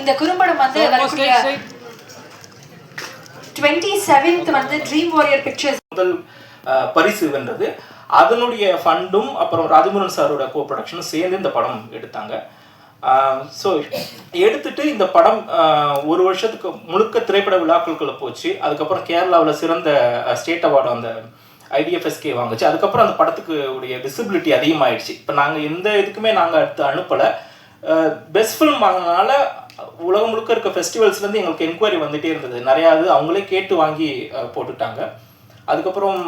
இந்த குறும்படம் வந்து 27th வந்து ட்ரீம் வாரியர் பிக்சர்ஸ் முதல் பரிசு வென்றது. அதனுடைய ஃபண்டும் அப்புறம் ராஜமுருகன் சாரோட கோ ப்ரொடக்ஷனும் சேர்ந்து இந்த படம் எடுத்தாங்க. ஸோ எடுத்துட்டு இந்த படம் ஒரு வருஷத்துக்கு முழுக்க திரைப்பட விழாக்களுக்குள்ள போச்சு. அதுக்கப்புறம் கேரளாவில் சிறந்த ஸ்டேட் அவார்டு அந்த IDFSK வாங்குச்சு. அதுக்கப்புறம் அந்த படத்துக்கு உடைய விசிபிலிட்டி அதிகமாகிடுச்சு. இப்போ நாங்கள் எந்த இதுக்குமே நாங்கள் அடுத்து அனுப்பலை. பெஸ்ட் ஃபில்ம் வாங்கினால உலகம் முழுக்க இருக்க ஃபெஸ்டிவல்ஸ்லேருந்து எங்களுக்கு என்கொயரி வந்துகிட்டே இருந்தது. நிறையா இது அவங்களே கேட்டு வாங்கி போட்டுட்டாங்க. அதுக்கப்புறம்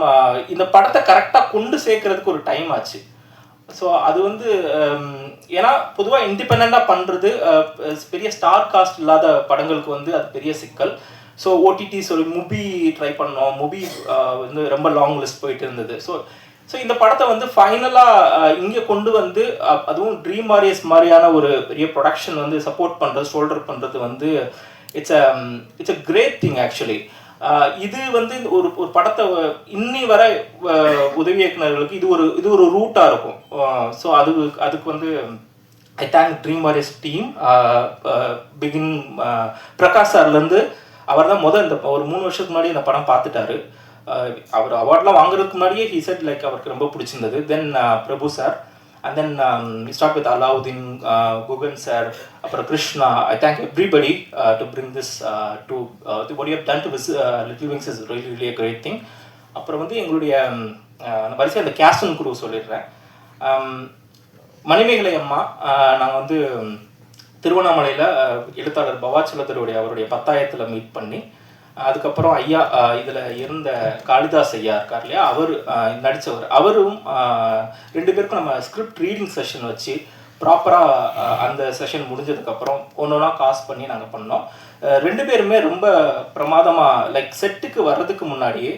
இந்த படத்தை கரெக்டாக கொண்டு சேர்க்கறதுக்கு ஒரு டைம் ஆச்சு. ஸோ அது வந்து ஏன்னா பொதுவாக இண்டிபெண்ட்டாக பண்ணுறது பெரிய ஸ்டார் காஸ்ட் இல்லாத படங்களுக்கு வந்து அது பெரிய சிக்கல். ஸோ OTTs ஒரு மூவி ட்ரை பண்ணோம். மூவி வந்து ரொம்ப லாங் லிஸ்ட் போயிட்டு இருந்தது. ஸோ இந்த படத்தை வந்து ஃபைனலாக இங்கே கொண்டு வந்து அதுவும் ட்ரீம் வாரியர்ஸ் மாதிரியான ஒரு பெரிய ப்ரொடக்ஷன் வந்து சப்போர்ட் பண்ணுறது, ஷோல்டர் பண்ணுறது வந்து it's a great thing actually. இது வந்து ஒரு படத்தை இன்னி வர உதவி இயக்குநர்களுக்கு இது ஒரு ரூட்டாக இருக்கும். ஸோ அதுக்கு வந்து I thank dream warriors team. பிகின் பிரகாஷ் சார்லேருந்து அவர் தான் இந்த ஒரு 3 வருஷத்துக்கு முன்னாடி இந்த படம் பார்த்துட்டாரு. அவர் அவார்ட்லாம் வாங்குறதுக்கு முன்னாடியே ஹி செட் லைக் அவருக்கு ரொம்ப பிடிச்சிருந்தது. Then Prabhu sir and then start with Alauddin, Guhan sir, அப்புறம் Krishna. I thank everybody to bring this to what you have done to Little Wings is really a great thing. அப்புறம் வந்து எங்களுடைய வரிசை அந்த கேஸ்ட் அண்ட் குரூ சொல்லிடுறேன். மணிமேகலை அம்மா நாங்கள் வந்து திருவண்ணாமலையில் எழுத்தாளர் பவாச்சலத்தருடைய அவருடைய 10ஆயிரத்தில் மீட் பண்ணி, அதுக்கப்புறம் ஐயா இதில் இருந்த காளிதாஸ் ஐயா இருக்கார் இல்லையா, அவர் நடித்தவர். அவரும் 2 பேருக்கும் நம்ம ஸ்கிரிப்ட் ரீடிங் செஷன் வச்சு ப்ராப்பராக அந்த செஷன் முடிஞ்சதுக்கப்புறம் ஒன்றா காசு பண்ணி நாங்கள் பண்ணோம். 2 பேருமே ரொம்ப பிரமாதமாக லைக் செட்டுக்கு வர்றதுக்கு முன்னாடியே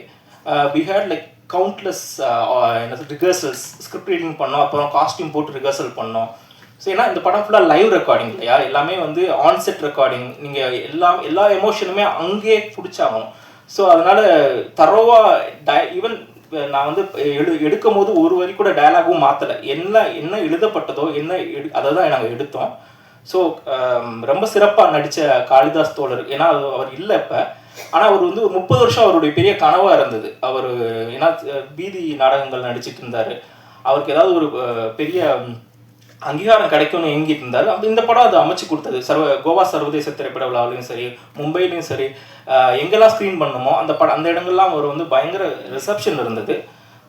we had like countless rehearsals, script reading பண்ணோம், அப்புறம் காஸ்டியூம் போட்டு ரிஹர்சல் பண்ணோம். ஸோ ஏன்னா இந்த படம் ஃபுல்லாக லைவ் ரெக்கார்டிங் இல்லையா, எல்லாமே வந்து ஆன்செட் ரெக்கார்டிங். நீங்கள் எல்லா எமோஷனுமே அங்கேயே பிடிச்சாகும். ஸோ அதனால் தரோவாக ஈவன் நான் வந்து எடுக்கும் போது ஒரு வரி கூட டயலாகும் மாற்றலை. என்ன எழுதப்பட்டதோ அதை தான் நாங்கள் எடுத்தோம். ஸோ ரொம்ப சிறப்பாக நடித்த காளிதாஸ் தோழர், ஏன்னா அவர் இல்லை இப்போ, ஆனால் அவர் வந்து ஒரு 30 வருஷம் அவருடைய பெரிய கனவாக இருந்தது. அவர் ஏன்னா வீதி நாடகங்கள் நடிச்சிட்டு இருந்தார். அவருக்கு ஏதாவது ஒரு பெரிய அங்கீகாரம் கிடைக்கும்னு ஏங்கிட்டு இருந்தார். இந்த படம் அதை அமைச்சு கொடுத்தது. கோவா சர்வதேச திரைப்பட விழாவிலையும் சரி, மும்பையிலையும் சரி, எங்கெல்லாம் ஸ்க்ரீன் பண்ணணுமோ அந்த இடங்கள்லாம் அவர் வந்து பயங்கர ரிசப்ஷன் இருந்தது.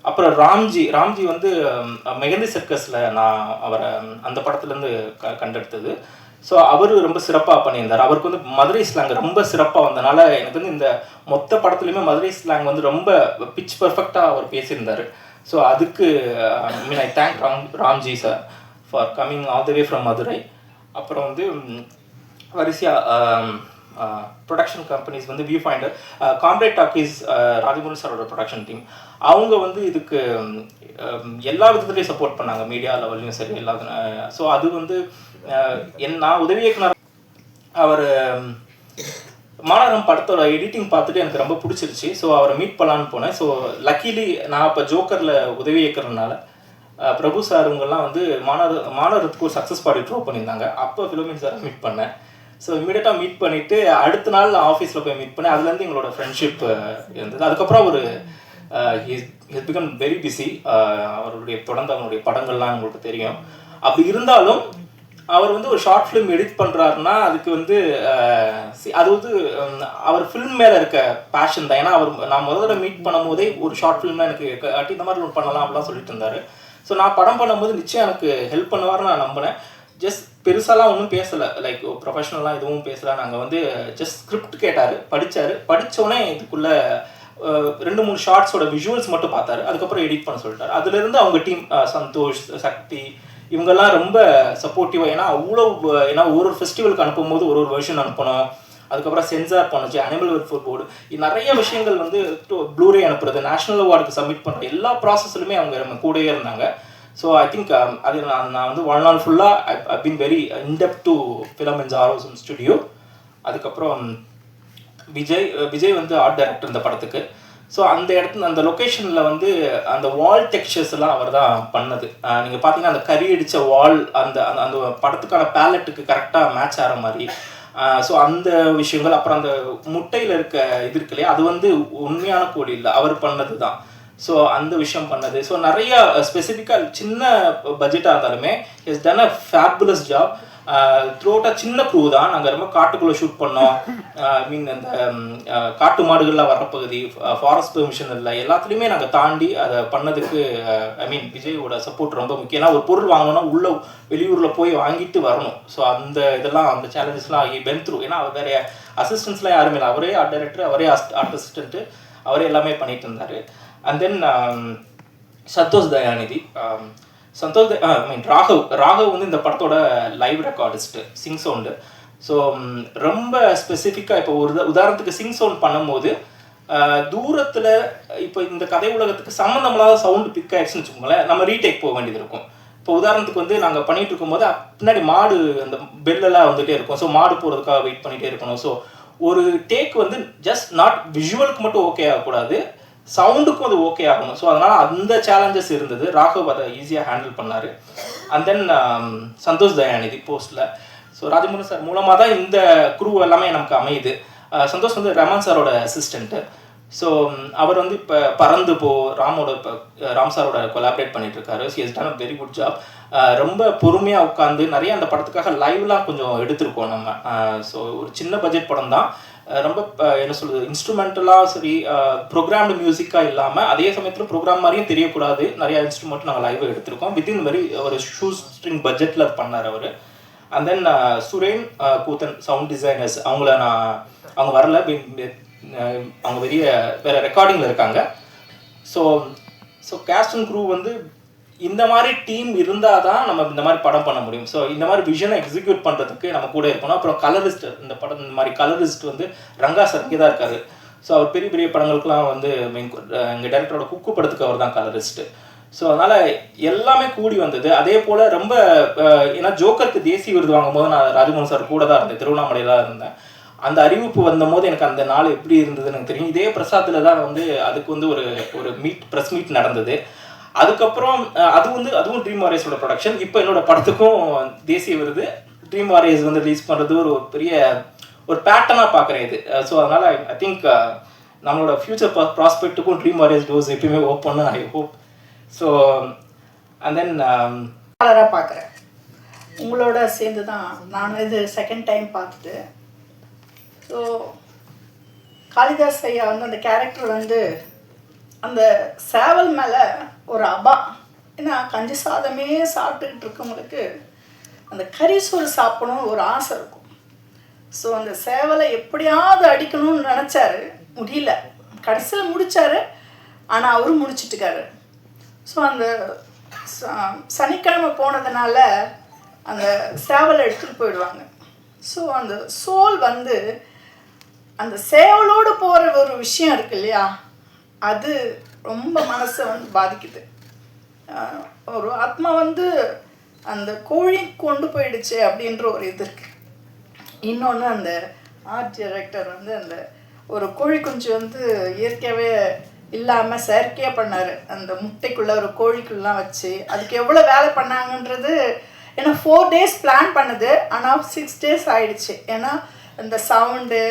அப்புறம் ராம்ஜி வந்து மெகந்தி சர்க்கஸில் நான் அவரை அந்த படத்துலேருந்து கண்டெடுத்தது. ஸோ அவர் ரொம்ப சிறப்பாக பண்ணியிருந்தார். அவருக்கு வந்து மதுரை ஸ்லாங் ரொம்ப சிறப்பாக வந்தனால எனக்கு வந்து இந்த மொத்த படத்துலையுமே மதுரை ஸ்லாங் வந்து ரொம்ப பிச் பர்ஃபெக்டாக அவர் பேசியிருந்தார். ஸோ அதுக்கு I thank Ramji sir for coming all the way from Madurai. அப்புறம் வந்து வரிசையாக ப்ரொடக்ஷன் கம்பெனிஸ் வந்து view finder, comrade talkies, Rajamurugan சாரோட ப்ரொடக்ஷன் டீம், அவங்க வந்து இதுக்கு எல்லா விதத்துலேயும் சப்போர்ட் பண்ணாங்க, மீடியா லெவல்லையும் சரி எல்லா. ஸோ அது வந்து நான் உதவி இயக்குனர் அவர் மாநகரம் படத்தோட எடிட்டிங் பார்த்துட்டு எனக்கு ரொம்ப பிடிச்சிருச்சு. ஸோ அவரை மீட் பண்ணலான்னு போனேன். ஸோ லக்கிலி நான் இப்போ ஜோக்கரில் உதவி இயக்குறதுனால பிரபு சார் இவங்கெல்லாம் வந்து மாநகரத்துக்கு ஒரு சக்ஸஸ் பார்ட்டி ட்ரோ பண்ணியிருந்தாங்க. அப்போ ஃபிலோமின் சாரை மீட் பண்ணேன். ஸோ இமீடியட்டாக மீட் பண்ணிவிட்டு அடுத்த நாள் ஆஃபீஸில் போய் மீட் பண்ணேன். அதுலேருந்து எங்களோட ஃப்ரெண்ட்ஷிப் இருந்தது. அதுக்கப்புறம் ஒரு ஹிஸ் பிகம் வெரி பிஸி. அவருடைய தொடர்ந்து அவருடைய படங்கள்லாம் உங்களுக்கு தெரியும். அப்படி இருந்தாலும் அவர் வந்து ஒரு ஷார்ட் ஃபிலிம் எடிட் பண்ணுறாருன்னா அதுக்கு வந்து அது வந்து அவர் ஃபிலிம் மேலே இருக்க பேஷன் தான். ஏன்னா நான் முதல்ல மீட் பண்ணும் போதே ஒரு ஷார்ட் ஃபிலிம்லாம் எனக்கு இந்த மாதிரி ஒன்று பண்ணலாம் அப்படிலாம் சொல்லிட்டு இருந்தார். ஸோ நான் படம் பண்ணும்போது நிச்சயம் எனக்கு ஹெல்ப் பண்ணுவார்னு நான் நம்பினேன். ஜஸ்ட் பெருசாலாம் ஒன்றும் பேசலை, லைக் ப்ரொஃபஷனலாக எதுவும் பேசலை. நாங்கள் வந்து ஜஸ்ட் ஸ்கிரிப்ட் கேட்டார், படித்தோடனே இதுக்குள்ளே 2-3 ஷார்ட்ஸோட விஷுவல்ஸ் மட்டும் பார்த்தாரு. அதுக்கப்புறம் எடிட் பண்ண சொல்லிட்டார். அதுலேருந்து அவங்க டீம் சந்தோஷ், சக்தி இவங்கெல்லாம் ரொம்ப சப்போர்ட்டிவாக. ஏன்னா ஒரு ஃபெஸ்டிவலுக்கு அனுப்பும்போது ஒரு வெர்ஷன் அனுப்பணும். அதுக்கப்புறம் சென்சார் பண்ணுச்சு, அனிமல் வெல்ஃபேர் போர்டு, நிறைய விஷயங்கள் வந்து ப்ளூரே அனுப்புறது, நேஷனல் அவார்டுக்கு சப்மிட் பண்ணுற எல்லா ப்ராசஸ்லுமே அவங்க நம்ம கூடயே இருந்தாங்க. ஸோ ஐ திங்க் அது நான் வந்து வாழ்நாள் ஃபுல்லாக I been very in depth to film in awesome studio. அதுக்கப்புறம் விஜய் வந்து ஆர்ட் டைரக்டர் இந்த படத்துக்கு. ஸோ அந்த இடத்துல அந்த லொக்கேஷனில் வந்து அந்த வால் டெக்ஸ்சர்ஸ் எல்லாம் அவர் தான் பண்ணது. நீங்கள் பார்த்தீங்கன்னா அந்த கறி அடித்த வால் அந்த அந்த படத்துக்கான பேலட்டுக்கு கரெக்டாக மேட்ச் ஆகிற மாதிரி. ஸோ அந்த விஷயங்கள், அப்புறம் அந்த முட்டையில் இருக்க இது இருக்கு இல்லையா, அது வந்து உண்மையான கோழி இல்லை, அவர் பண்ணது தான். ஸோ அந்த விஷயம் பண்ணது. ஸோ நிறைய ஸ்பெசிஃபிக்காக சின்ன பட்ஜெட்டாக இருந்தாலுமே is done a fabulous job. த்ரூஅவுட்டாக சின்ன க்ரூ தான். நாங்கள் ரொம்ப காட்டுக்குள்ளே ஷூட் பண்ணோம். ஐ மீன் அந்த காட்டு மாடுகள்லாம் வர்ற பகுதி, ஃபாரஸ்ட் பெர்மிஷன் இல்லை, எல்லாத்துலேயுமே நாங்கள் தாண்டி அதை பண்ணதுக்கு ஐ மீன் விஜயோட சப்போர்ட் ரொம்ப முக்கியம். ஏன்னா ஒரு பொருள் வாங்கணும்னா உள்ளே வெளியூரில் போய் வாங்கிட்டு வரணும். ஸோ அந்த இதெல்லாம் அந்த சேலஞ்சஸ்லாம் பென் த்ரூ. ஏன்னா அவர் வேறு அசிஸ்டன்ஸ்லாம் யாருமே இல்லை, அவரே ஆர்ட் டைரக்டர், அவரே ஆர்ட் அசிஸ்டண்ட்டு, அவரே எல்லாமே பண்ணிட்டு இருந்தார். அண்ட் தென் சந்தோஷ் தயாநிதி, ஐ மீன் ராகவ் வந்து இந்த படத்தோட லைவ் ரெக்கார்டிஸ்ட்டு, சிங் சவுண்டு. ஸோ ரொம்ப ஸ்பெசிஃபிக்காக இப்போ ஒரு உதாரணத்துக்கு சிங் சவுண்ட் பண்ணும்போது தூரத்தில் இப்போ இந்த கதை உலகத்துக்கு சம்மந்தமில்லாத சவுண்டு பிக் ஆயிடுச்சுன்னு வச்சுக்கோங்களேன், நம்ம ரீடேக் போக வேண்டியது இருக்கும். இப்போ உதாரணத்துக்கு வந்து நாங்கள் பண்ணிகிட்டு இருக்கும்போது பின்னாடி மாடு அந்த பெல்லெல்லாம் வந்துகிட்டே இருக்கும். ஸோ மாடு போகிறதுக்காக வெயிட் பண்ணிகிட்டே இருக்கணும். ஸோ ஒரு டேக் வந்து ஜஸ்ட் நாட் விஷுவலுக்கு மட்டும் ஓகே ஆகக்கூடாது, சவுண்டுக்கும் அது ஓகே ஆகணும். ஸோ அதனால் அந்த சேலஞ்சஸ் இருந்தது. ராகவ் அதை ஈஸியாக ஹேண்டில் பண்ணார். அண்ட் தென் சந்தோஷ் தயாநிதி போஸ்டில். ஸோ ராஜமுருகன் சார் மூலமாக தான் இந்த குரூ எல்லாமே நமக்கு அமையுது. சந்தோஷ் வந்து ரமன் சாரோட அசிஸ்டண்ட்டு. ஸோ அவர் வந்து இப்போ பறந்து இப்போ ராம் சாரோட கொலாபரேட் பண்ணிகிட்ருக்காரு. So is done a very good job. ரொம்ப பொறுமையாக உட்காந்து நிறைய அந்த படத்துக்காக லைவ்லாம் கொஞ்சம் எடுத்திருக்கோம் நம்ம. ஸோ ஒரு சின்ன பட்ஜெட் படம் தான். ரொம்ப என்ன சொல்கிறது, இன்ஸ்ட்ருமெண்டலாக சரி, ப்ரோக்ராம்டு மியூசிக்காக இல்லாமல் அதே சமயத்தில் ப்ரோக்ராம் மாதிரியும் தெரியக்கூடாது, நிறையா இன்ஸ்ட்ருமெண்ட் நாங்கள் லைவாக எடுத்திருக்கோம். வித்தின் மாதிரி ஒரு ஷூ ஸ்ட்ரிங் பட்ஜெட்டில் பண்ணார் அவர். And then Suren Koothan sound designers, அவங்க வரல, அவங்க வேறு ரெக்கார்டிங்கில் இருக்காங்க. ஸோ கேஸ்ட் அண்ட் க்ரூ வந்து இந்த மாதிரி டீம் இருந்தால் தான் நம்ம இந்த மாதிரி படம் பண்ண முடியும். ஸோ இந்த மாதிரி விஷனை எக்ஸிக்யூட் பண்ணுறதுக்கு நம்ம கூட இருக்கணும். அப்புறம் கலரிஸ்ட், இந்த படம் இந்த மாதிரி கலரிஸ்ட் வந்து ரங்கா சார் இங்கே தான் இருக்கார். ஸோ அவர் பெரிய பெரிய படங்களுக்குலாம் வந்து எங்கள் டைரக்டரோட குக்கு படத்துக்கு அவர் தான் கலரிஸ்ட்டு. ஸோ அதனால் எல்லாமே கூடி வந்தது. அதே போல் ரொம்ப ஏன்னா ஜோக்கருக்கு தேசிய விருது வாங்கும்போது நான் ராஜமோகன் சார் கூட தான் இருந்தேன், திருவண்ணாமலையில் தான் இருந்தேன். அந்த அறிவிப்பு வந்தபோது எனக்கு அந்த நாள் எப்படி இருந்ததுன்னு எனக்கு தெரியும். இதே பிரசாத்தில் தான் வந்து அதுக்கு வந்து ஒரு ப்ரெஸ் மீட் நடந்தது. அதுக்கப்புறம் அதுவும் ட்ரீம் வாரியர்ஸோட ப்ரொடக்ஷன். இப்போ என்னோட படத்துக்கும் தேசிய விருது, ட்ரீம் வாரியர்ஸ் வந்து ரிலீஸ் பண்ணுறது ஒரு பெரிய ஒரு பேட்டர்னாக பார்க்குறேன் இது. ஸோ அதனால் ஐ திங்க் நம்மளோட ஃப்யூச்சர் ப்ராஸ்பெக்ட்டுக்கும் ட்ரீம் வாரியர்ஸ் டோர்ஸ் எப்பயுமே ஓப்பன்னு I hope. So and then பார்க்குறேன் உங்களோட சேர்ந்து தான் நான் இது செகண்ட் டைம் பார்த்துட்டு. ஸோ காளிதாஸ் ஐயா வந்து அந்த கேரக்டர் வந்து அந்த சேவல் மேலே ஒரு ஏன்னா கஞ்சி சாதமே சாப்பிட்டுக்கிட்டு இருக்கவங்களுக்கு அந்த கறி சோறு சாப்பிடணும்னு ஒரு ஆசை இருக்கும். ஸோ அந்த சேவலை எப்படியாவது அடிக்கணும்னு நினச்சாரு, முடியல, கடைசியில் முடித்தார். ஆனால் அவரும் முடிச்சிட்டுக்காரு. ஸோ அந்த சனிக்கிழமை போனதுனால அந்த சேவலை எடுத்துகிட்டு போயிடுவாங்க. ஸோ அந்த சோல் வந்து அந்த சேவலோடு போகிற ஒரு விஷயம் இருக்கு இல்லையா, அது ரொம்ப மனசை வந்து பாதிக்குது. ஒரு ஆத்மா வந்து அந்த கோழி கொண்டு போயிடுச்சு அப்படின்ற ஒரு இது இருக்குது. இன்னொன்று அந்த ஆர்ட் டைரக்டர் வந்து அந்த ஒரு கோழி குஞ்சு வந்து இயற்கையாகவே இல்லாமல் செயற்கையாக பண்ணார். அந்த முட்டைக்குள்ளே ஒரு கோழிக்குள்ளலாம் வச்சு அதுக்கு எவ்வளோ வேலை பண்ணாங்கன்றது. ஏன்னா 4 days பிளான் பண்ணுது, ஆனால் 6 days ஆயிடுச்சு. ஏன்னா இந்த சவுண்டு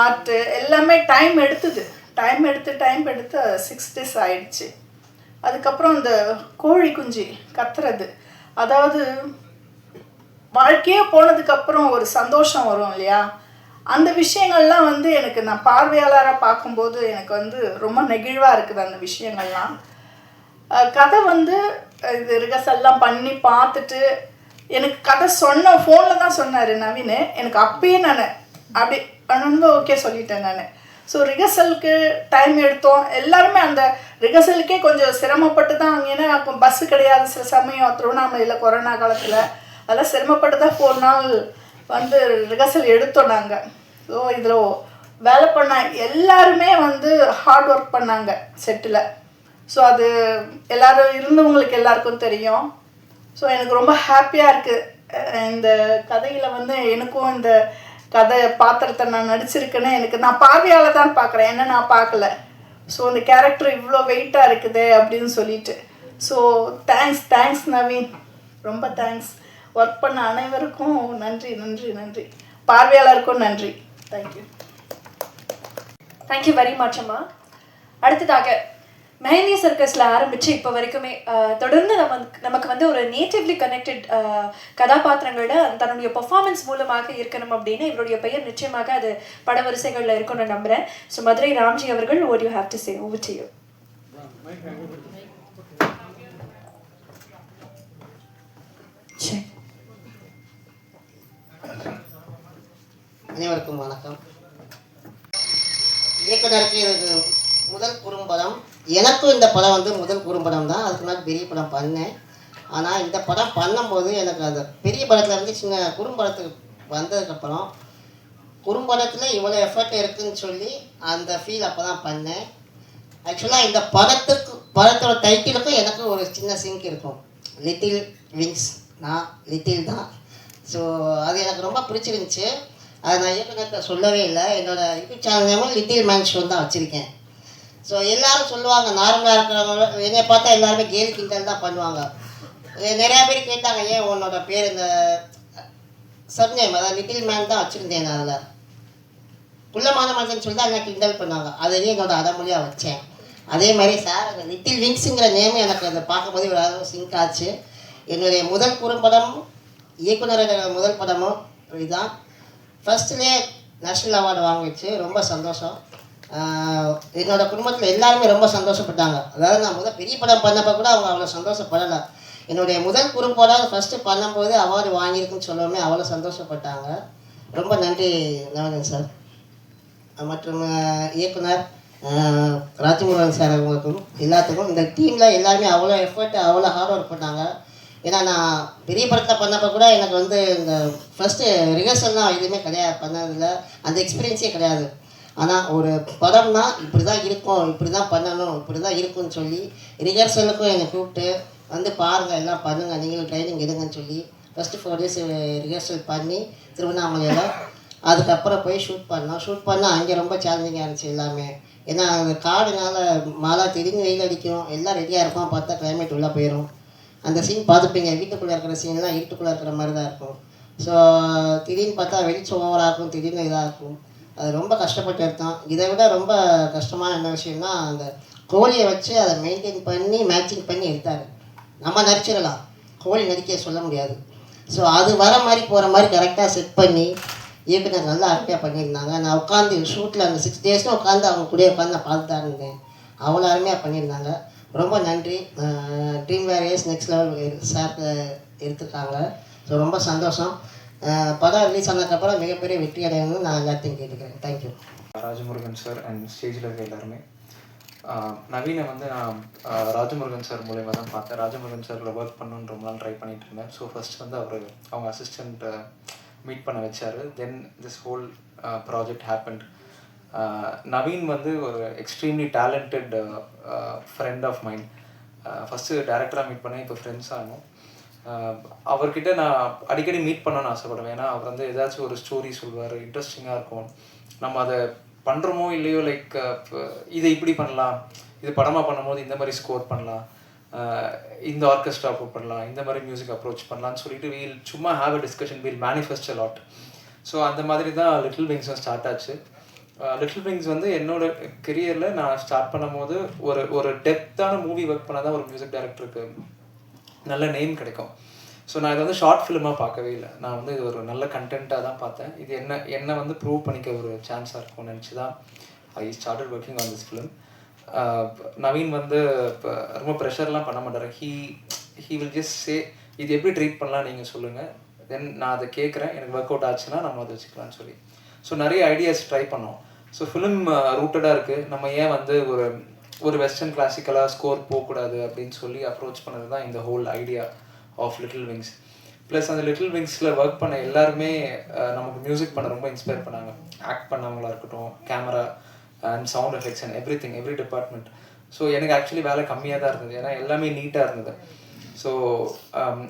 ஆர்ட்டு எல்லாமே டைம் எடுத்து 6 days ஆயிடுச்சு. அதுக்கப்புறம் அந்த கோழி குஞ்சு கத்துறது, அதாவது வாழ்க்கையே போனதுக்கப்புறம் ஒரு சந்தோஷம் வரும் இல்லையா, அந்த விஷயங்கள்லாம் வந்து எனக்கு நான் பார்வையாளராக பார்க்கும்போது எனக்கு வந்து ரொம்ப நெகிழ்வாக இருக்குது அந்த விஷயங்கள்லாம். கதை வந்து இது ரிகர்சல்லாம் பண்ணி பார்த்துட்டு எனக்கு கதை ஃபோனில் தான் சொன்னார் நவீன். எனக்கு அப்பயே நான் அப்படி ரொம்ப ஓகே சொல்லிட்டேன் நான். ஸோ ரிகர்சலுக்கு டைம் எடுத்தோம். எல்லாருமே அந்த ரிகர்சலுக்கே கொஞ்சம் சிரமப்பட்டு தான், ஏன்னா பஸ்ஸு கிடையாது சில சமயம் திருவண்ணாமலையில் கொரோனா காலத்தில். அதெல்லாம் சிரமப்பட்டு தான் 4 நாள் வந்து ரிகர்சல் எடுத்தோம் நாங்கள். ஸோ இதில் வேலை பண்ண எல்லாருமே வந்து ஹார்ட் ஒர்க் பண்ணாங்க செட்டில். ஸோ அது எல்லோரும் இருந்தவங்களுக்கு எல்லாருக்கும் தெரியும். ஸோ எனக்கு ரொம்ப ஹாப்பியாக இருக்குது இந்த கதையில் வந்து எனக்கும் இந்த கதை பாத்திரத்தை நான் நடிச்சிருக்கேன்னு. நான் பார்வையால் தான் பார்க்குறேன், என்ன நான் பார்க்கல. ஸோ அந்த கேரக்டர் இவ்வளோ வெயிட்டாக இருக்குது அப்படின்னு சொல்லிட்டு. ஸோ தேங்க்ஸ் நவீன், ரொம்ப தேங்க்ஸ். ஒர்க் பண்ண அனைவருக்கும் நன்றி நன்றி நன்றி, பார்வையாளருக்கும் நன்றி. தேங்க்யூ. தேங்க்யூ வெரி மச் அம்மா. அடுத்ததாக மெஹந்தி சர்க்கஸில் ஆரம்பித்து இப்போ வரைக்குமே தொடர்ந்து நமக்கு வந்து ஒரு நேட்டிவ்லி கனெக்டட் கதாபாத்திரங்கள தன்னுடைய பர்ஃபார்மன்ஸ் மூலமாக இருக்கணும் அப்படின்னு இவருடைய பெயர் நிச்சயமாக அது படவரிசைகளில் இருக்கும்னு நான் நம்புகிறேன். ஸோ மதுரை ராம்ஜி அவர்கள், what you have to say, over to you. அனைவருக்கும் வணக்கம். இயக்குனருக்கு இது முதல் குறும்படம். எனக்கும் இந்த படம் வந்து முதல் குறும்படம் தான். அதுக்கு முன்னாடி பெரிய படம் பண்ணேன். ஆனால் இந்த படம் பண்ணும்போது எனக்கு அந்த பெரிய படத்துலேருந்து சின்ன குறும்படத்துக்கு வந்ததுக்கப்புறம் குறும்படத்தில் இவ்வளோ எஃபர்ட் இருக்குதுன்னு சொல்லி அந்த ஃபீல் அப்போ தான் பண்ணேன். ஆக்சுவலாக இந்த படத்தோட டைட்டிலுக்கும் எனக்கு ஒரு சின்ன சிங்க் இருக்கும். லிட்டில் விங்ஸ், நான் லிட்டில் தான். ஸோ அது எனக்கு ரொம்ப பிடிச்சிருந்துச்சு. அதை நான் இயக்குனர்கிட்ட சொல்லவே இல்லை. என்னோடய யூடியூப் சேனல் நேமும் லிட்டில் மேன் ஷோ தான் வச்சுருக்கேன். ஸோ எல்லோரும் சொல்லுவாங்க, நார்மலாக இருக்கிறவங்க என்னை பார்த்தா எல்லாருமே கேலி கிண்டல் தான் பண்ணுவாங்க. நிறையா பேர் கேட்டாங்க, ஏன் உன்னோட பேர் இந்த சப்நேம் அதாவது லிட்டில் மேன் தான் வச்சுருந்தேன். நான் அதில் குள்ளமான மனுஷன் சொல்லி தான் என்ன கிண்டல் பண்ணாங்க. அதையே என்னோட அடமொழியாக வச்சேன். அதே மாதிரி சார் அந்த லிட்டில் விங்ஸுங்கிற நேமும் எனக்கு அதை பார்க்கும்போது ஒரு அளவு சிங்க் ஆச்சு. என்னுடைய முதல் குறும்படமும் இயக்குனரோட முதல் படமும் இதுதான். ஃபர்ஸ்ட்லேயே நேஷ்னல் அவார்டு வாங்கிச்சு. ரொம்ப சந்தோஷம். என்னோடய குடும்பத்தில் எல்லாருமே ரொம்ப சந்தோஷப்பட்டாங்க. அதாவது நான் பெரிய படம் பண்ணப்போ கூட அவங்க அவ்வளோ சந்தோஷப்படலை. என்னுடைய முதல் குறும்படம் ஃபஸ்ட்டு பண்ணும்போது அவார்டு வாங்கியிருக்குன்னு சொல்லவுமே அவ்வளோ சந்தோஷப்பட்டாங்க. ரொம்ப நன்றி நவீன் சார் மற்றும் இயக்குனர் ராஜமுருகன் சார் அவங்களுக்கும் எல்லாத்துக்கும். இந்த டீமில் எல்லாருமே அவ்வளோ எஃபர்ட் அவ்வளோ ஹார்ட் ஒர்க் பண்ணாங்க. ஏன்னா நான் பெரிய படத்தில் பண்ணப்போ கூட எனக்கு வந்து இந்த ஃபஸ்ட்டு ரிஹர்சல்லாம் எதுவுமே கிடையாது, பண்ணதில்லை, அந்த எக்ஸ்பீரியன்ஸே கிடையாது. ஆனால் ஒரு படம்னா இப்படி தான் இருக்கும், இப்படி தான் பண்ணணும், இப்படி தான் இருக்கும்னு சொல்லி ரிஹர்சலுக்கும் என்னை கூப்பிட்டு வந்து பாருங்கள், எல்லாம் பண்ணுங்கள், நீங்களும் ட்ரைனிங் எடுங்கன்னு சொல்லி ஃபஸ்ட்டு 4 days ரிஹர்சல் பண்ணி திருவண்ணாமலையில் அதுக்கப்புறம் போய் ஷூட் பண்ணால் அங்கே ரொம்ப சேலஞ்சிங்காக இருந்துச்சு எல்லாமே. ஏன்னா அந்த காடுனால மழை திடீர்னு வெயில் அடிக்கும், எல்லாம் ரெடியாக இருக்கும், பார்த்தா கிளைமேட் உள்ளே போயிடும். அந்த சீன் பார்த்துப்பீங்க, வீட்டுக்குள்ளே இருக்கிற சீன்லாம் இருட்டுக்குள்ளே இருக்கிற மாதிரி தான் இருக்கும். ஸோ திடீர்னு பார்த்தா வெளிச்சம் ஓவராக இருக்கும், திடீர்னு இதாக இருக்கும். அது ரொம்ப கஷ்டப்பட்டு எடுத்தோம். இதை விட ரொம்ப கஷ்டமான என்ன விஷயம்னா அந்த கோழியை வச்சு அதை மெயின்டைன் பண்ணி மேட்சிங் பண்ணி எடுத்தார். நம்ம நடிச்சிடலாம், கோழி நடிக்க சொல்ல முடியாது. ஸோ அது வர மாதிரி போகிற மாதிரி கரெக்டாக செட் பண்ணி இயக்குனர் நல்லா அருமையாக பண்ணியிருந்தாங்க. நான் உட்காந்து ஷூட்டில் அந்த 6 days உட்காந்து அவங்க கூட உட்காந்து நான் பார்த்து தான் இருந்தேன். அவ்வளோ அருமையாக பண்ணியிருந்தாங்க. ரொம்ப நன்றி. Dream warriors next level sir எடுத்துருக்காங்க. ஸோ ரொம்ப சந்தோஷம். படம் ரிலீஸ் ஆனதுக்கப்புறம் மிகப்பெரிய வெற்றி அடையணும்னு நான் எல்லாத்தையும் கேட்டுக்கிறேன். தேங்க்யூ. ராஜமுருகன் சார் அண்ட் ஸ்டேஜில் இருக்க எல்லாருமே. நவீனை வந்து நான் ராஜமுருகன் சார் மூலயமா தான் பார்த்தேன். ராஜமுருகன் சாரில் ஒர்க் பண்ணணுன்னு ரொம்ப நாள் ட்ரை பண்ணிகிட்டு இருந்தேன். ஸோ ஃபஸ்ட் வந்து அவங்க அசிஸ்டண்ட்டை மீட் பண்ண வச்சார். Then this whole project happened. Naveen வந்து ஒரு extremely talented friend of mind. First டேரக்டராக மீட் பண்ணேன், இப்போ ஃப்ரெண்ட்ஸ் ஆனோம். அவர்கிட்ட நான் அடிக்கடி மீட் பண்ணணும்னு ஆசைப்படுவேன். ஏன்னா அவர் வந்து ஏதாச்சும் ஒரு ஸ்டோரி சொல்வார், இன்ட்ரெஸ்டிங்காக இருக்கும். நம்ம அதை பண்ணுறோமோ இல்லையோ, லைக் இதை இப்படி பண்ணலாம், இது படமாக பண்ணும்போது இந்த மாதிரி ஸ்கோர் பண்ணலாம், இந்த ஆர்கெஸ்ட்ரா அப்ரோச் பண்ணலாம், இந்த மாதிரி மியூசிக் அப்ரோச் பண்ணலான்னு சொல்லிட்டு வீல் சும்மா have a discussion, we'll manifest a lot. So அந்த மாதிரி தான் லிட்டில் விங்ஸும் ஸ்டார்ட் ஆச்சு. லிட்டில் விங்ஸ் வந்து என்னோடய கெரியரில் நான் ஸ்டார்ட் பண்ணும் போது ஒரு டெப்த்தான மூவி ஒர்க் பண்ணால் தான் ஒரு மியூசிக் டைரக்டருக்கு நல்ல நேம் கிடைக்கும். ஸோ நான் இதை வந்து ஷார்ட் ஃபிலிமாக பார்க்கவே இல்லை. நான் வந்து இது ஒரு நல்ல கண்டென்ட்டாக தான் பார்த்தேன். இது என்ன வந்து ப்ரூவ் பண்ணிக்க ஒரு சான்ஸாக இருக்கும்னு நினச்சி தான் I started working on this film. Naveen வந்து இப்போ ரொம்ப ப்ரெஷர்லாம் பண்ண மாட்டார். ஹீ வில் ஜஸ்ட் சே இது எப்படி ட்ரீட் பண்ணலாம் நீங்கள் சொல்லுங்கள், தென் நான் அதை கேட்குறேன், எனக்கு ஒர்க் அவுட் ஆச்சுன்னா நம்ம அதை வச்சுக்கலாம்னு சொல்லி. ஸோ நிறைய ஐடியாஸ் ட்ரை பண்ணோம். ஸோ ஃபிலிம் ரூட்டடாக இருக்குது. நம்ம ஏன் வந்து ஒரு வெஸ்டர்ன் கிளாசிக்கலாக ஸ்கோர் போகக்கூடாது அப்படின்னு சொல்லி அப்ரோச் பண்ணது தான் இந்த whole idea of little wings. Plus அந்த லிட்டில் விங்ஸில் ஒர்க் பண்ண எல்லாருமே நமக்கு மியூசிக் பண்ண ரொம்ப இன்ஸ்பயர் பண்ணாங்க. ஆக்ட் பண்ணவங்களாக இருக்கட்டும், camera and sound effects and every department. So எனக்கு ஆக்சுவலி வேலை கம்மியாக தான் இருந்தது, ஏன்னா எல்லாமே நீட்டாக இருந்தது. So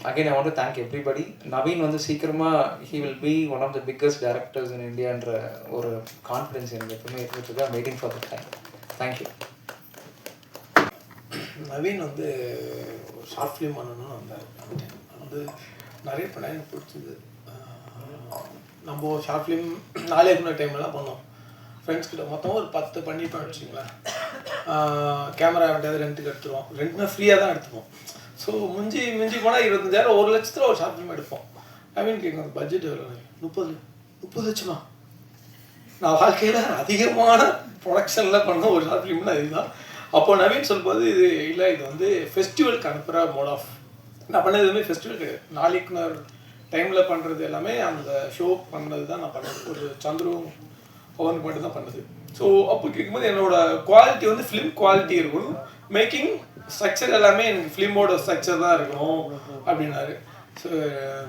again I want to thank everybody. Naveen வந்து சீக்கிரமாக he will be one of the biggest directors in இந்தியான்ற ஒரு கான்ஃபிடன்ஸ் எனக்கு எப்பவுமே இருந்துட்டு. Waiting for the time. Thank you. Naveen வந்து ஒரு ஷார்ட் ஃபிலிம் பண்ணணும்னு வந்தார். வந்து நிறைய படம் எனக்கு பிடிச்சது. நம்ம ஷார்ட் ஃபிலிம் 4 முன்னாடி டைம்லாம் பண்ணோம் ஃப்ரெண்ட்ஸ் கிட்ட. மொத்தம் ஒரு 10 பண்ணிட்டோம் வச்சுங்களேன். கேமரா வேண்டியது ரெண்ட்டுக்கு எடுத்துருவோம். ரெண்ட்னா ஃப்ரீயாக தான் எடுத்துப்போம். ஸோ மிஞ்சி போனால் 25,000 1 லட்சத்தில் ஒரு ஷார்ட் ஃபிலிம் எடுப்போம். நவீன் கேட்கும் பட்ஜெட் எவ்வளோ? 30 லட்சமா? நான் வாழ்க்கையில் அதிகமான ப்ரொடக்ஷனில் பண்ண ஒரு ஷார்ட் ஃபிலிம்னா இதுதான். அப்போது நவீன் சொல்லும்போது இது இல்லை, இது வந்து ஃபெஸ்டிவலுக்கு அனுப்புகிற மோட் ஆஃப். நான் பண்ணது எதுவுமே ஃபெஸ்டிவல் கிடையாது. நாளைக்கு டைமில் பண்ணுறது எல்லாமே அந்த ஷோ பண்ணது தான் நான் பண்ணது. ஒரு சந்துரும் அவனுக்கு மட்டும் தான் பண்ணது. ஸோ அப்போ கேட்கும்போது என்னோடய குவாலிட்டி வந்து ஃபிலிம் குவாலிட்டி இருக்கணும், மேக்கிங் ஸ்ட்ரக்சர் எல்லாமே எனக்கு ஃபிலிமோட ஸ்ட்ரக்சர் தான் இருக்கணும் அப்படின்னாரு. ஸோ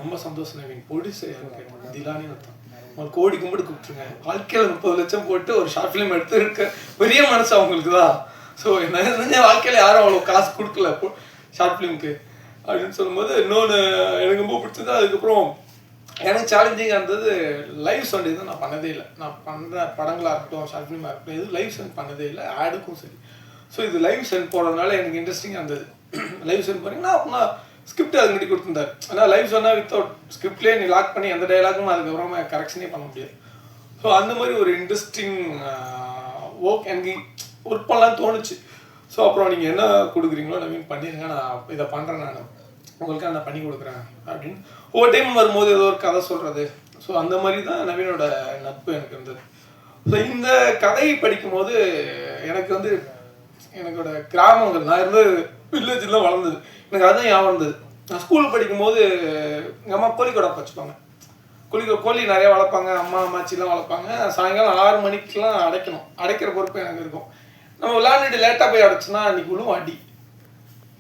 ரொம்ப சந்தோஷம் நவீன். ப்ரொடியூசர் எனக்கு திலானி அர்த்தம். அவங்க கோடி கும்பிட்டு கூப்பிட்டுருங்க. வாழ்க்கையில் 30 லட்சம் போட்டு ஒரு ஷார்ட் ஃபிலிம் எடுத்து இருக்க பெரிய மனசு அவங்களுக்கு தான். ஸோ என்ன வாழ்க்கையில் யாரும் அவ்வளோ காசு கொடுக்கல ஷார்ட் ஃபிலிமுக்கு அப்படின்னு சொல்லும்போது இன்னொன்று எனக்கு ரொம்ப பிடிச்சது. அதுக்கப்புறம் எனக்கு சேலஞ்சிங்காக இருந்தது லைவ் சவுண்ட். எதுவும் நான் பண்ணதே இல்லை. நான் பண்ணுற படங்களாக இருக்கட்டும், ஷார்ட் ஃபிலிமாக இருக்கட்டும், எதுவும் லைவ் சென்ட் பண்ணதே இல்லை, ஆடுக்கும் சரி. ஸோ இது லைவ் சென்ட் போடுறதுனால எனக்கு இன்ட்ரெஸ்டிங்காக இருந்தது. லைவ் சென்ட் பண்ணிங்கன்னா அப்படின்னா ஸ்கிரிப்ட் அது முன்னாடி கொடுத்துருந்தாரு. ஆனால் லைவ் சொன்னால் வித்தவுட் ஸ்கிரிப்ட்லேயே நீ லாக் பண்ணி எந்த டைலாகும் அதுக்கப்புறமா கரெக்ஷனே பண்ண முடியாது. ஸோ அந்த மாதிரி ஒரு இன்ட்ரெஸ்டிங் ஒர்க் எனக்கு ஒர்க் பண்ணலான்னு தோணுச்சு. ஸோ அப்புறம் நீங்கள் என்ன கொடுக்குறீங்களோ நவீன் பண்ணிடுங்க, நான் இதை பண்ணுறேன், நான் உங்களுக்காக நான் பண்ணி கொடுக்குறேன் அப்படின்னு ஒவ்வொரு டைம் வரும்போது ஏதோ ஒரு கதை சொல்கிறது. ஸோ அந்த மாதிரி தான் நவீனோட நட்பு எனக்கு இருந்தது. ஸோ இந்த கதையை படிக்கும்போது எனக்கு வந்து எனக்கோட கிராமங்கள், நான் இருந்த வில்லேஜில் தான் வளர்ந்தது, எனக்கு அதுதான் ஞாபகம் இருந்தது. நான் ஸ்கூல் படிக்கும்போது எங்கள் அம்மா கோழிக்கொடை வச்சுப்பாங்க. கோழி நிறையா வளர்ப்பாங்க, அம்மாச்சிலாம் வளர்ப்பாங்க. சாயங்காலம் 6 மணிக்கெலாம் அடைக்கிற பொறுப்பு எனக்கு இருக்கும். நம்ம விளையாண்டுட்டு லேட்டாக போய் அடைச்சோன்னா அன்றைக்கி விழுவும் அடி.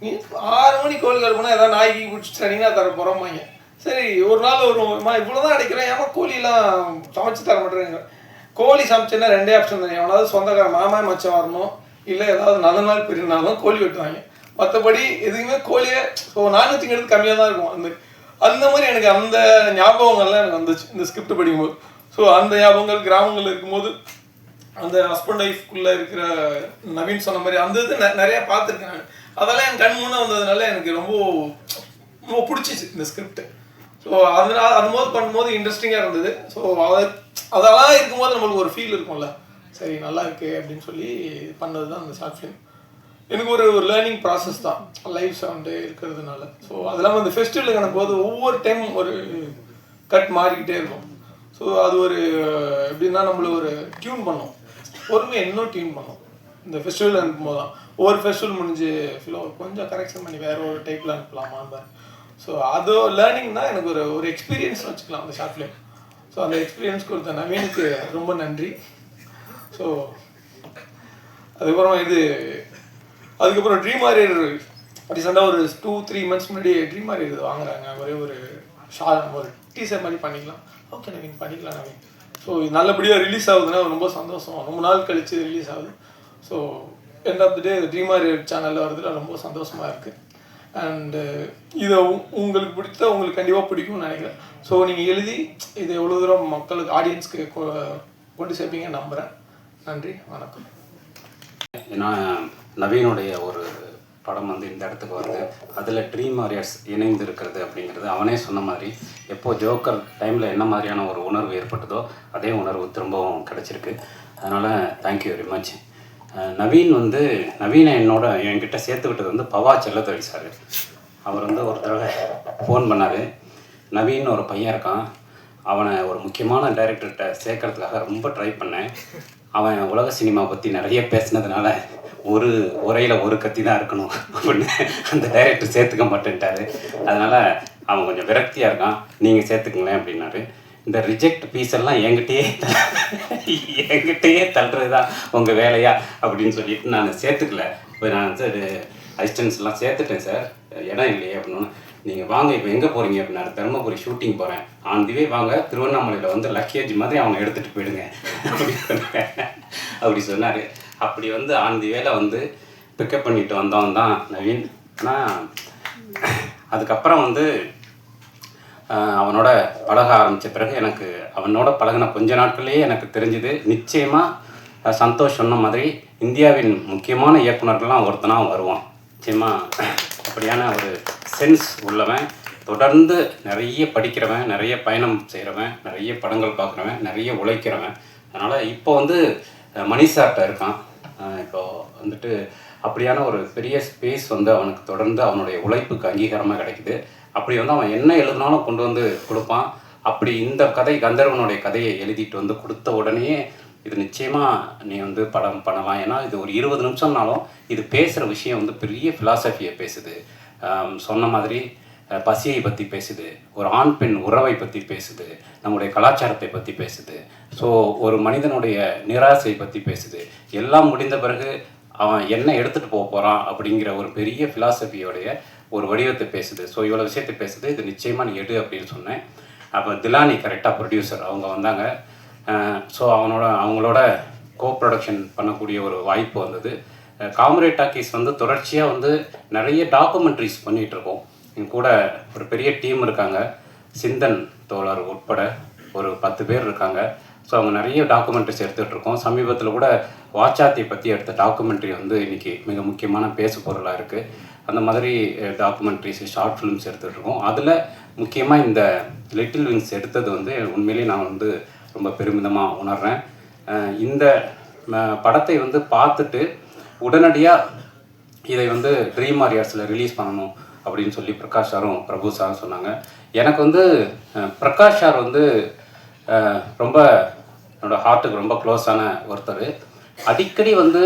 நீ 6 மணிக்கு கோழி போனால் ஏதாவது நாய்க்கு பிடிச்சிட்டீங்கன்னா தர போகிறோமாங்க. சரி ஒரு நாள் வருமா இவ்வளோ தான் அடைக்கிறேன், ஏமா கோழிலாம் சமைச்சு தர மாட்டேங்க. கோழி சமைச்சேன்னா 2 ஆப்ஷன் தானே, எவனாவது சொந்தக்கார மாமா மச்சம் வரணும், இல்லை ஏதாவது நல்ல நாள் பெரிய நாள் தான் கோழி வெட்டுவாங்க. மற்றபடி எதுவுமே கோழியே நான்வெஜ்ங்கிறது கம்மியாக தான் இருக்கும். அந்த மாதிரி எனக்கு அந்த ஞாபகங்கள்லாம் எனக்கு வந்துச்சு இந்த ஸ்கிரிப்ட் படிக்கும்போது. ஸோ அந்த ஞாபகங்கள் கிராமங்கள் இருக்கும்போது அந்த ஹஸ்பண்ட் ஒய்ஃப்குள்ளே இருக்கிற நவீன் சொன்ன மாதிரி அந்த இது நிறையா பார்த்துருக்கேன் நான். அதெல்லாம் என் கண் முன்னே வந்ததுனால எனக்கு ரொம்ப பிடிச்சிச்சு இந்த ஸ்கிரிப்ட். ஸோ அதனால் அந்த போது பண்ணும்போது இன்ட்ரெஸ்டிங்காக இருந்தது. ஸோ அதெல்லாம் இருக்கும்போது நம்மளுக்கு ஒரு ஃபீல் இருக்கும்ல, சரி நல்லா இருக்குது அப்படின்னு சொல்லி பண்ணது தான் அந்த ஷார்ட் ஃபிலிம். எனக்கு ஒரு லேர்னிங் ப்ராசஸ் தான் லைவ் சவுண்டு இருக்கிறதுனால. ஸோ அது இல்லாமல் அந்த ஃபெஸ்டிவலுக்கு எனக்கு போது ஒவ்வொரு டைம் ஒரு கட் மாறிக்கிட்டே இருக்கும். ஸோ அது ஒரு எப்படின்னா நம்மள ஒரு டியூன் பண்ணோம், பொறுமையாக இன்னும் டியூன் பண்ணோம். இந்த ஃபெஸ்டிவல் அனுப்பும்போது தான் ஒவ்வொரு ஃபெஸ்டிவல் முடிஞ்சு ஃபிலோ கொஞ்சம் கரெக்ஷன் பண்ணி வேறு ஒரு டைப்பில் அனுப்பலாமா. ஸோ அது லேர்னிங் தான் எனக்கு ஒரு எக்ஸ்பீரியன்ஸ் வச்சுக்கலாம் அந்த ஷார்ட் ஃபிலிம். ஸோ அந்த எக்ஸ்பீரியன்ஸ் கொடுத்த நவீனுக்கு ரொம்ப நன்றி. ஸோ அதுக்கப்புறம் ட்ரீம் வாரியர் ரீசெண்டாக ஒரு 2-3 மந்த்ஸ் முன்னாடி ட்ரீம் வாரியர் இது வாங்குறாங்க. ஒரு டீசர் மாதிரி பண்ணிக்கலாம். ஓகே நவீன் பண்ணிக்கலாம் நவீன். ஸோ நல்லபடியாக ரிலீஸ் ஆகுதுன்னா ரொம்ப சந்தோஷம். ரொம்ப நாள் கழித்து ரிலீஸ் ஆகுது. So end of the day dream warrior சேனலில் வரதுல ரொம்ப சந்தோஷமாக இருக்குது. அண்டு இதை உங்களுக்கு பிடிச்சா உங்களுக்கு கண்டிப்பாக பிடிக்கும்னு நினைக்கிறேன். ஸோ நீங்கள் எழுதி இதை எவ்வளோ தூரம் மக்களுக்கு ஆடியன்ஸ்க்கு கொண்டு சேர்ப்பீங்க நம்புகிறேன். நன்றி, வணக்கம். ஏன்னா நவீனுடைய ஒரு படம் வந்து இந்த இடத்துக்கு வருது, அதில் ட்ரீம் வாரியர்ஸ் இணைந்து இருக்கிறது அப்படிங்கிறது அவனே சொன்ன மாதிரி எப்போது ஜோக்கர் டைமில் என்ன மாதிரியான ஒரு உணர்வு ஏற்பட்டதோ அதே உணர்வு திரும்பவும் கிடச்சிருக்கு. அதனால் தேங்க்யூ வெரி மச். நவீனை என்கிட்ட சேர்த்து விட்டது வந்து பவா செல்லத்துறை சார். அவர் வந்து ஒரு தடவை ஃபோன் பண்ணார், நவீன் ஒரு பையன் இருக்கான், அவனை ஒரு முக்கியமான டைரக்டர்கிட்ட சேர்க்கறதுக்காக ரொம்ப ட்ரை பண்ணேன். அவன் உலக சினிமா பற்றி நிறைய பேசினதுனால ஒரு உரையில் ஒரு கத்தி தான் இருக்கணும் அப்படின்னு அந்த டைரக்டர் சேர்த்துக்க மாட்டேன்ட்டாரு. அதனால் அவன் கொஞ்சம் விரக்தியாக இருக்கான், நீங்கள் சேர்த்துக்குங்களேன் அப்படின்னாரு. இந்த ரிஜெக்ட் பீஸ் எல்லாம் என்கிட்டயே தள்ளுறது தான் உங்கள் வேலையா அப்படின்னு சொல்லிட்டு நான் சேர்த்துக்கல. இப்போ நான் வந்து அசிஸ்டன்ஸ்லாம் சேர்த்துட்டேன் சார், இடம் இல்லையே அப்படின்னு. நீங்கள் வாங்க இப்போ எங்கே போகிறீங்க அப்படின்னாரு. தருமபுரி ஷூட்டிங் போகிறேன். ஆந்திவே வாங்க, திருவண்ணாமலையில் வந்து லக்கேஜ் மாதிரி அவனை எடுத்துகிட்டு போயிடுங்க அப்படி சொன்னார். அப்படி வந்து ஆந்திவேல வந்து பிக்கப் பண்ணிட்டு வந்தவன் தான் நவீன். ஆனால் அதுக்கப்புறம் வந்து அவனோட பழக ஆரம்பித்த பிறகு எனக்கு அவனோட பழகின கொஞ்ச நாட்கள்லேயே எனக்கு தெரிஞ்சுது, நிச்சயமாக சந்தோஷ் சொன்ன மாதிரி இந்தியாவின் முக்கியமான இயக்குனர்கள்லாம் ஒருத்தனாக வருவான். நிச்சயமாக அப்படியான ஒரு சென்ஸ் உள்ளவன், தொடர்ந்து நிறைய படிக்கிறவன், நிறைய பயணம் செய்கிறவன், நிறைய படங்கள் பார்க்குறவன், நிறைய உழைக்கிறவன். அதனால் இப்போ வந்து மணி சார்ட்ட இருக்கான். இப்போ வந்துட்டு அப்படியான ஒரு பெரிய ஸ்பேஸ் வந்து அவனுக்கு தொடர்ந்து அவனுடைய உழைப்புக்கு அங்கீகாரமாக கிடைக்குது. அப்படி வந்து அவன் என்ன எழுதினாலும் கொண்டு வந்து கொடுப்பான். அப்படி இந்த கதை கந்தர்வனுடைய கதையை எழுதிட்டு வந்து கொடுத்த உடனே இது நிச்சயமாக நீ வந்து படம் பண்ணலாம். ஏன்னா இது ஒரு 20 நிமிஷம்னாலும் இது பேசுகிற விஷயம் வந்து பெரிய ஃபிலாசபியை பேசுது. சொன்ன மாதிரி பசியை பற்றி பேசுது, ஒரு ஆண் பெண் உறவை பற்றி பேசுது, நம்முடைய கலாச்சாரத்தை பற்றி பேசுது. ஸோ ஒரு மனிதனுடைய நிராசை பற்றி பேசுது. எல்லாம் முடிந்த பிறகு அவன் என்ன எடுத்துகிட்டு போக போகிறான் அப்படிங்கிற ஒரு பெரிய ஃபிலாசபியோடைய ஒரு வடிவத்தை பேசுது. ஸோ இவ்வளோ விஷயத்தை பேசுது. இது நிச்சயமாக நீ எடு அப்படின்னு சொன்னேன். அப்போ திலானி கரெக்டாக ப்ரொடியூசர் அவங்க வந்தாங்க. ஸோ அவங்களோட கோ ப்ரொடக்ஷன் பண்ணக்கூடிய ஒரு வாய்ப்பு வந்தது. காம்ரேட் டாக்கீஸ் வந்து தொடர்ச்சியாக வந்து நிறைய டாக்குமெண்ட்ரிஸ் பண்ணிகிட்ருக்கோம். என் கூட ஒரு பெரிய டீம் இருக்காங்க. சிந்தன் தோழர் உட்பட ஒரு 10 பேர் இருக்காங்க. ஸோ அவங்க நிறைய டாக்குமெண்ட்ரிஸ் எடுத்துகிட்ருக்கோம். சமீபத்தில் கூட வாச்சாத்தியை பற்றி எடுத்த டாக்குமெண்ட்ரி வந்து இன்றைக்கி மிக முக்கியமான பேசு பொருளாக இருக்குது. அந்த மாதிரி டாக்குமெண்ட்ரிஸ், ஷார்ட் ஃபிலிம்ஸ் எடுத்துகிட்ருக்கோம். அதில் முக்கியமாக இந்த லிட்டில் விங்ஸ் எடுத்தது வந்து உண்மையிலேயே நான் வந்து ரொம்ப பெருமிதமாக உணர்கிறேன். இந்த படத்தை வந்து பார்த்துட்டு உடனடியாக இதை வந்து ட்ரீம் வாரியர்ஸில் ரிலீஸ் பண்ணணும் அப்படின்னு சொல்லி பிரகாஷ் சாரும் பிரபு சாரும் சொன்னாங்க. எனக்கு வந்து பிரகாஷ் சார் வந்து ரொம்ப என்னோடய ஹார்ட்டுக்கு ரொம்ப க்ளோஸான ஒருத்தர். அடிக்கடி வந்து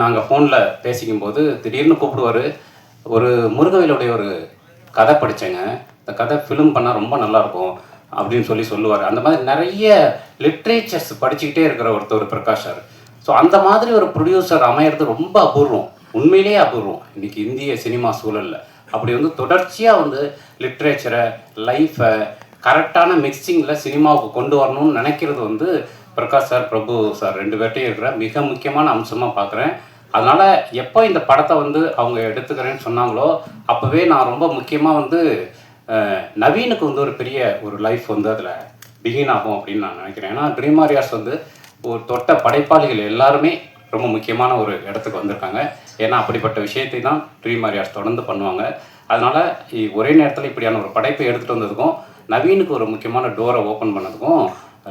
நாங்கள் ஃபோனில் பேசிக்கும்போது திடீர்னு கூப்பிடுவார். ஒரு முருகவேலுடைய ஒரு கதை படித்தேங்க, இந்த கதை ஃபிலிம் பண்ணால் ரொம்ப நல்லாயிருக்கும் அப்படின்னு சொல்லுவார். அந்த மாதிரி நிறைய லிட்ரேச்சர்ஸ் படிச்சுக்கிட்டே இருக்கிற ஒருத்தர் பிரகாஷ் சார். ஸோ அந்த மாதிரி ஒரு ப்ரொடியூசர் அமையிறது ரொம்ப அபூர்வம், உண்மையிலேயே அபூர்வம் இன்றைக்கி இந்திய சினிமா சூழலில். அப்படி வந்து தொடர்ச்சியாக வந்து லிட்ரேச்சரை, லைஃப்பை கரெக்டான மிக்சிங்கில் சினிமாவுக்கு கொண்டு வரணும்னு நினைக்கிறது வந்து பிரகாஷ் சார், பிரபு சார் 2 பேர்ட்டையும் இருக்கிற மிக முக்கியமான அம்சமாக பார்க்குறேன். அதனால் எப்போ இந்த படத்தை வந்து அவங்க எடுத்துக்கிறேன்னு சொன்னாங்களோ அப்போவே நான் ரொம்ப முக்கியமாக வந்து நவீனுக்கு வந்து ஒரு பெரிய ஒரு லைஃப் வந்து அதில் பிகின் ஆகும் அப்படின்னு நான் நினைக்கிறேன். ஏன்னா ட்ரீம் வாரியர்ஸ் வந்து ஒரு தொட்ட படைப்பாளிகள் எல்லாருமே ரொம்ப முக்கியமான ஒரு இடத்துக்கு வந்திருக்காங்க. ஏன்னா அப்படிப்பட்ட விஷயத்தை தான் ட்ரீம் வாரியர்ஸ் தொடர்ந்து பண்ணுவாங்க. அதனால் ஒரே நேரத்தில் இப்படியான ஒரு படைப்பை எடுத்துகிட்டு வந்ததுக்கும் நவீனுக்கு ஒரு முக்கியமான டோரை ஓப்பன் பண்ணதுக்கும்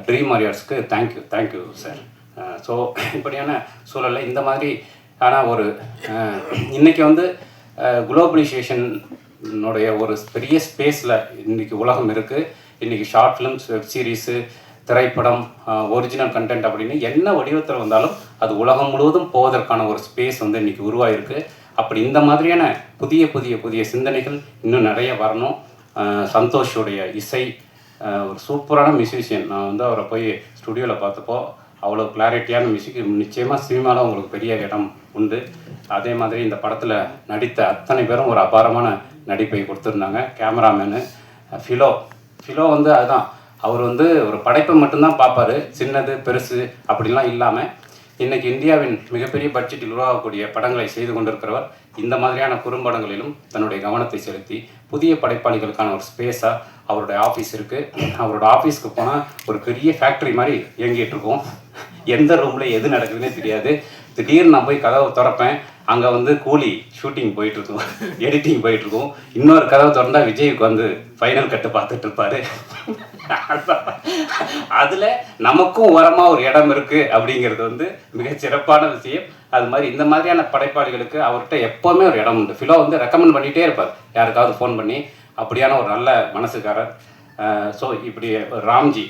ட்ரீம் வாரியர்ஸ்க்கு தேங்க்யூ சார். ஸோ இப்படியான சூழலில் இந்த மாதிரி ஆனால் ஒரு இன்றைக்கி வந்து குளோபலைசேஷனுடைய ஒரு பெரிய ஸ்பேஸில் இன்றைக்கி உலகம் இருக்குது. இன்றைக்கி ஷார்ட் ஃபிலிம்ஸ், வெப் சீரிஸு, திரைப்படம், ஒரிஜினல் கண்டென்ட் அப்படின்னு என்ன வடிவத்தில் வந்தாலும் அது உலகம் முழுவதும் போவதற்கான ஒரு ஸ்பேஸ் வந்து இன்றைக்கி உருவாகிருக்கு. அப்படி இந்த மாதிரியான புதிய சிந்தனைகள் இன்னும் நிறைய வரணும். சந்தோஷோடைய இசை ஒரு சூப்பரான மியூசிஷியன். நான் வந்து அவரை போய் ஸ்டுடியோவில் பார்த்தப்போ அவ்வளோ கிளாரிட்டியான மியூசிக். நிச்சயமாக சினிமாவில் உங்களுக்கு பெரிய இடம் உண்டு. அதே மாதிரி இந்த படத்தில் நடித்த அத்தனை பேரும் ஒரு அபாரமான நடிப்பை கொடுத்துருந்தாங்க. கேமராமேனு ஃபிலோ வந்து அதுதான், அவர் வந்து ஒரு படைப்பை மட்டும்தான் பார்ப்பார், சின்னது பெருசு அப்படிலாம் இல்லாமல் இன்றைக்கி இந்தியாவின் மிகப்பெரிய பட்ஜெட்டில் உருவாகக்கூடிய படங்களை செய்து கொண்டிருக்கிறவர் இந்த மாதிரியான குறும்படங்களிலும் தன்னுடைய கவனத்தை செலுத்தி புதிய படைப்பாளிகளுக்கான ஒரு ஸ்பேஸாக அவருடைய ஆஃபீஸ் இருக்குது. அவரோட ஆஃபீஸ்க்கு போனால் ஒரு பெரிய ஃபேக்ட்ரி மாதிரி இயங்கிட்டு இருக்கும். எந்த ரூமில் எது நடக்குதுன்னே தெரியாது. திடீர்னு நான் போய் கதவை திறப்பேன், அங்கே வந்து கூலி ஷூட்டிங் போயிட்டுருக்கும், எடிட்டிங் போயிட்டுருக்கும். இன்னொரு கதவை திறந்தால் விஜய்க்கு வந்து ஃபைனல் கட்டு பார்த்துட்டு இருப்பார். அதில் நமக்கும் ஓரமாக ஒரு இடம் இருக்குது அப்படிங்கிறது வந்து மிகச்சிறப்பான விஷயம். அது மாதிரி இந்த மாதிரியான படைப்பாளிகளுக்கு அவர்கிட்ட எப்போவுமே ஒரு இடம் உண்டு. ஃபிலோ வந்து ரெக்கமெண்ட் பண்ணிகிட்டே இருப்பார் யாருக்காவது ஃபோன் பண்ணி. அப்படியான ஒரு நல்ல மனசுக்காரர். ஸோ இப்படி ராம்ஜி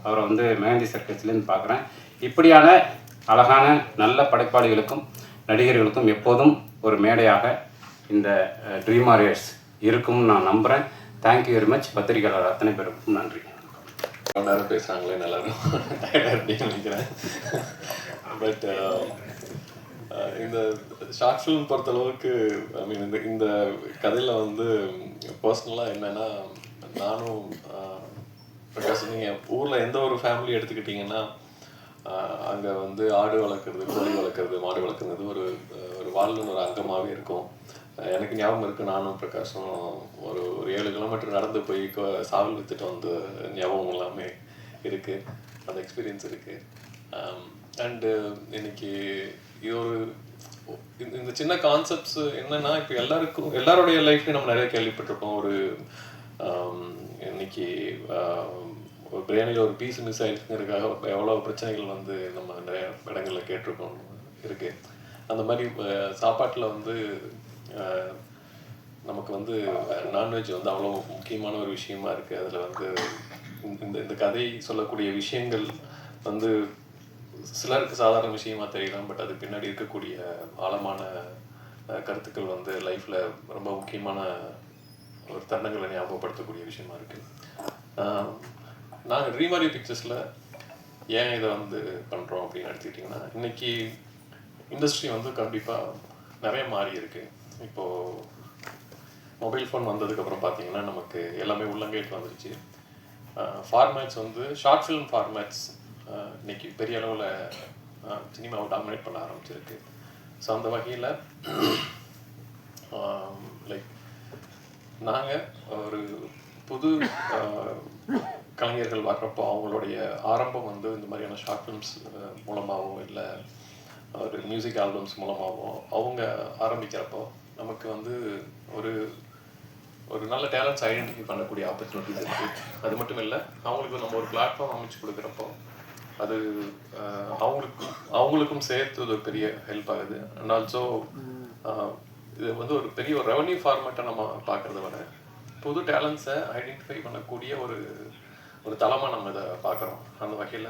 அவரை வந்து மெஹந்தி சர்க்கஸ்லேருந்து பார்க்குறேன். இப்படியான அழகான நல்ல படைப்பாளிகளுக்கும் நடிகர்களுக்கும் எப்போதும் ஒரு மேடையாக இந்த ட்ரீம் வாரியர்ஸ் இருக்கும்னு நான் நம்புகிறேன். Thank you very much. பத்திரிகையாளர் அத்தனை பேருக்கும் நன்றி. நேரம் பேசுகிறாங்களே நல்லாரும் அப்படின்னு நினைக்கிறேன். பட் இந்த ஷார்ட் ஃபிலிம் பொறுத்தளவுக்கு ஐ மீன் இந்த கதையில் வந்து பர்சனலாக என்னென்னா, நானும் பிரகாஷ் நீங்கள் ஊரில் எந்த ஒரு ஃபேமிலி எடுத்துக்கிட்டிங்கன்னா அங்கே வந்து ஆடு வளர்க்குறது, கோழி வளர்க்குறது, மாடு வளர்க்குறது ஒரு வாழ்வின் ஒரு அங்கமாகவே இருக்கும். எனக்கு ஞாபகம் இருக்குது, நானும் பிரகாஷும் ஒரு 7 கிலோமீட்டர் நடந்து போய் சாவல் விற்றுட்டு வந்து ஞாபகம் எல்லாமே இருக்குது, அந்த எக்ஸ்பீரியன்ஸ் இருக்குது. அண்டு இன்னைக்கு இது இந்த சின்ன கான்செப்ட்ஸ் என்னன்னா இப்போ எல்லாருடைய லைஃப்லையும் நம்ம நிறைய கேள்விப்பட்டிருப்போம். ஒரு இன்னைக்கு ஒரு பிரியாணியில் ஒரு பீஸ் மிஸ் ஆகிடுச்சுங்கிறதுக்காக எவ்வளோ பிரச்சனைகள் வந்து நம்ம நிறைய இடங்களில் கேட்டிருக்கோம் இருக்கு. அந்த மாதிரி சாப்பாட்டில் வந்து நமக்கு வந்து நான்வெஜ் வந்து அவ்வளோ முக்கியமான ஒரு விஷயமா இருக்குது. அதில் வந்து இந்த கதை சொல்லக்கூடிய விஷயங்கள் வந்து சிலருக்கு சாதாரண விஷயமா தெரியலாம், பட் அது பின்னாடி இருக்கக்கூடிய ஆழமான கருத்துக்கள் வந்து லைஃப்பில் ரொம்ப முக்கியமான ஒரு தருணங்களை ஞாபகப்படுத்தக்கூடிய விஷயமா இருக்குது. நாங்கள் ட்ரீம் ஆடியோ பிக்சர்ஸில் ஏன் இதை வந்து பண்ணுறோம் அப்படின்னு எடுத்துக்கிட்டிங்கன்னா, இன்றைக்கி இண்டஸ்ட்ரி வந்து கண்டிப்பாக நிறைய மாறி இருக்கு. இப்போது மொபைல் ஃபோன் வந்ததுக்கப்புறம் பார்த்தீங்கன்னா நமக்கு எல்லாமே உள்ளங்கைட்டு வந்துருச்சு. ஃபார்மேட்ஸ் வந்து ஷார்ட் ஃபிலிம் ஃபார்மேட்ஸ் இன்னைக்கு பெரிய அளவில் சினிமாவை டாமினேட் பண்ண ஆரம்பிச்சிருக்கு. ஸோ அந்த வகையில் லைக் நாங்கள் ஒரு புது கலைஞர்கள் வர்றப்போ அவங்களுடைய ஆரம்பம் வந்து இந்த மாதிரியான ஷார்ட் ஃபிலிம்ஸ் மூலமாகவும் இல்லை ஒரு மியூசிக் ஆல்பம்ஸ் மூலமாகவும் அவங்க ஆரம்பிக்கிறப்போ நமக்கு வந்து ஒரு நல்ல டேலண்ட்ஸ் ஐடென்டிஃபை பண்ணக்கூடிய ஆப்பர்ச்சுனிட்டிஸ் இருக்குது. அது மட்டும் இல்லை, அவங்களுக்கு நம்ம ஒரு பிளாட்ஃபார்ம் அமைச்சு கொடுக்குறப்போ அது அவங்களுக்கும் சேர்த்து ஒரு பெரிய ஹெல்ப் ஆகுது. அண்ட் ஆல்சோ இது வந்து ஒரு பெரிய ஒரு ரெவன்யூ ஃபார்மேட்டை நம்ம பார்க்குறத விட புது டேலண்ட்ஸை ஐடென்டிஃபை பண்ணக்கூடிய ஒரு தளமாக நம்ம இதை பார்க்குறோம். அந்த வகையில்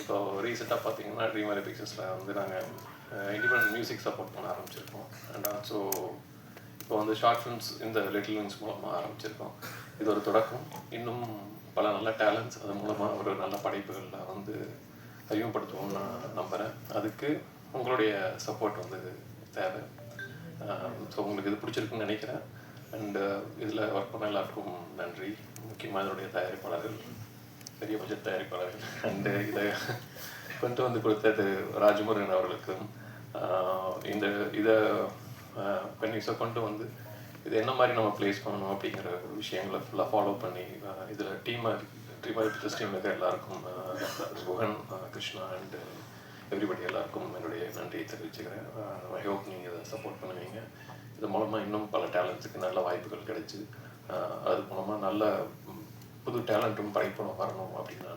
இப்போ ரீசெண்டாக பார்த்தீங்கன்னா ட்ரீம் ஆடியோ பிக்சர்ஸில் வந்து நாங்கள் இண்டிபெண்டன்ட் மியூசிக் சப்போர்ட் பண்ண ஆரம்பிச்சிருக்கோம். அண்ட் ஆல்சோ இப்போ வந்து ஷார்ட் ஃபிலிம்ஸ் இந்த லிட்டில் விங்ஸ் மூலமாக ஆரம்பிச்சிருக்கோம். இது ஒரு தொடக்கம். இன்னும் பல நல்ல டேலண்ட்ஸ் அது மூலமாக ஒரு நல்ல படைப்புகளில் வந்து அறிமுகப்படுத்துவோம்னு நான் நம்புகிறேன். அதுக்கு உங்களுடைய சப்போர்ட் வந்து தேவை. ஸோ உங்களுக்கு இது பிடிச்சிருக்குன்னு நினைக்கிறேன். அண்டு இதில் ஒர்க் பண்ண எல்லாருக்கும் நன்றி. முக்கியமாக இதனுடைய தயாரிப்பாளர்கள், பெரிய பட்ஜெட் தயாரிப்பாளர்கள், அண்டு இதை கொண்டு வந்து கொடுத்தது ராஜமுருகன் அவர்களுக்கும் இதை கன்னியூஸாக கொண்டு வந்து இது என்ன மாதிரி நம்ம ப்ளேஸ் பண்ணணும் அப்படிங்கிற விஷயங்களை ஃபுல்லாக ஃபாலோ பண்ணி இதில் ட்ரீம் பிக்சர்ஸ் டீம் இருக்க எல்லாருக்கும் குஹன், கிருஷ்ணா அண்ட் எவ்ரிபடி எல்லாருக்கும் என்னுடைய நன்றியை தெரிவிச்சுக்கிறேன். ஐ ஹோப் நீங்கள் இதை சப்போர்ட் பண்ணுவீங்க. இது மூலமாக இன்னும் பல டேலண்ட்ஸுக்கு நல்ல வாய்ப்புகள் கிடைச்சி அது மூலமாக நல்ல புது டேலண்ட்டும் படைப்பும் வரணும் அப்படின்னு நான்